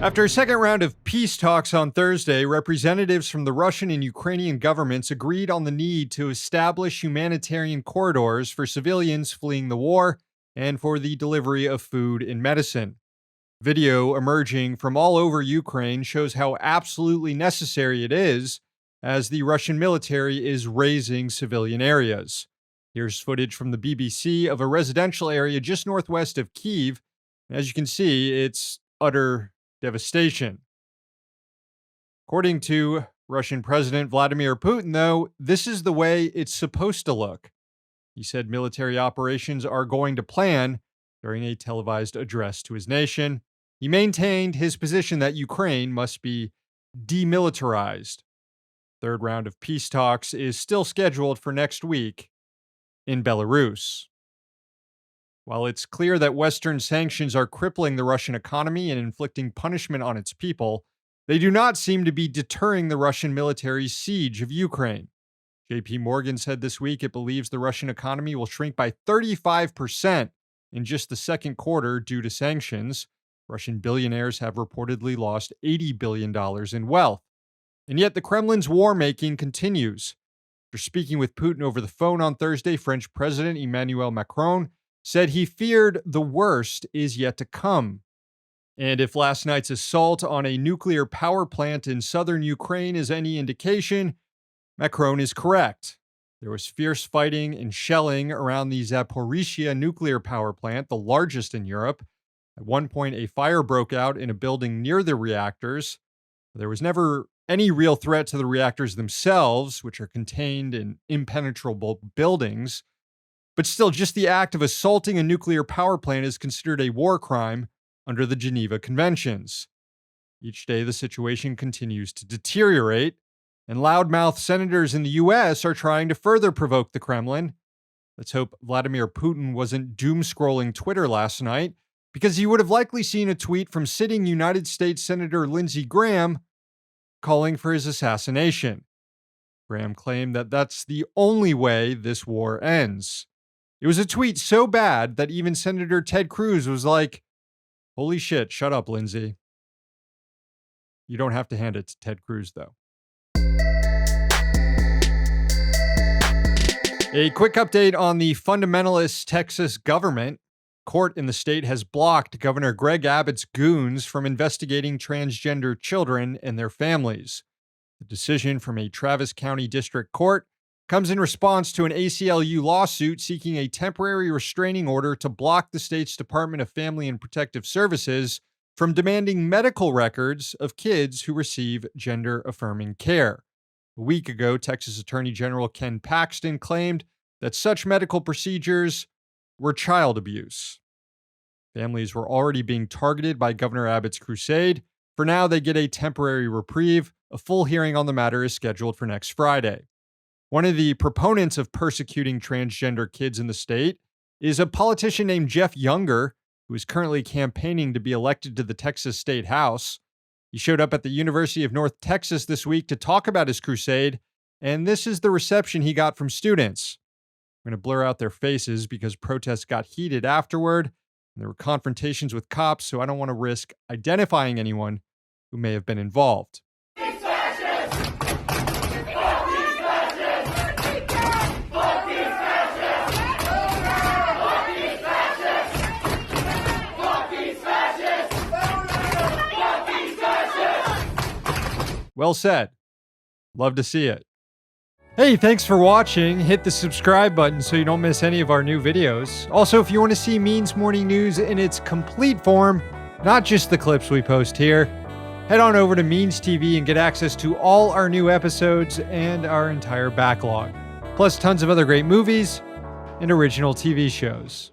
After a second round of peace talks on Thursday, representatives from the Russian and Ukrainian governments agreed on the need to establish humanitarian corridors for civilians fleeing the war and for the delivery of food and medicine. Video emerging from all over Ukraine shows how absolutely necessary it is as the Russian military is razing civilian areas. Here's footage from the BBC of a residential area just northwest of Kyiv. As you can see, it's utter devastation. According to Russian President Vladimir Putin, though, this is the way it's supposed to look. He said military operations are going to plan during a televised address to his nation. He maintained his position that Ukraine must be demilitarized. Third round of peace talks is still scheduled for next week in Belarus. While it's clear that Western sanctions are crippling the Russian economy and inflicting punishment on its people, they do not seem to be deterring the Russian military's siege of Ukraine. JP Morgan said this week it believes the Russian economy will shrink by 35% in just the second quarter due to sanctions. Russian billionaires have reportedly lost $80 billion in wealth. And yet the Kremlin's war-making continues. After speaking with Putin over the phone on Thursday, French President Emmanuel Macron said he feared the worst is yet to come. And if last night's assault on a nuclear power plant in southern Ukraine is any indication, Macron is correct. There was fierce fighting and shelling around the Zaporizhzhia nuclear power plant, the largest in Europe. At one point, a fire broke out in a building near the reactors. There was never any real threat to the reactors themselves, which are contained in impenetrable buildings. But still, just the act of assaulting a nuclear power plant is considered a war crime under the Geneva Conventions. Each day, the situation continues to deteriorate, and loudmouth senators in the U.S. are trying to further provoke the Kremlin. Let's hope Vladimir Putin wasn't doom-scrolling Twitter last night, because he would have likely seen a tweet from sitting United States Senator Lindsey Graham calling for his assassination. Graham claimed that that's the only way this war ends. It was a tweet so bad that even Senator Ted Cruz was like, "Holy shit, shut up, Lindsey." You don't have to hand it to Ted Cruz, though. A quick update on the fundamentalist Texas government. Court in the state has blocked Governor Greg Abbott's goons from investigating transgender children and their families. The decision from a Travis County District Court comes in response to an ACLU lawsuit seeking a temporary restraining order to block the state's Department of Family and Protective Services from demanding medical records of kids who receive gender-affirming care. A week ago, Texas Attorney General Ken Paxton claimed that such medical procedures were child abuse. Families were already being targeted by Governor Abbott's crusade. For now, they get a temporary reprieve. A full hearing on the matter is scheduled for next Friday. One of the proponents of persecuting transgender kids in the state is a politician named Jeff Younger, who is currently campaigning to be elected to the Texas State House. He showed up at the University of North Texas this week to talk about his crusade, and this is the reception he got from students. I'm going to blur out their faces because protests got heated afterward, and there were confrontations with cops, so I don't want to risk identifying anyone who may have been involved. Well said. Love to see it. Hey, thanks for watching. Hit the subscribe button so you don't miss any of our new videos. Also, if you want to see Means Morning News in its complete form, not just the clips we post here, head on over to Means TV and get access to all our new episodes and our entire backlog, plus tons of other great movies and original TV shows.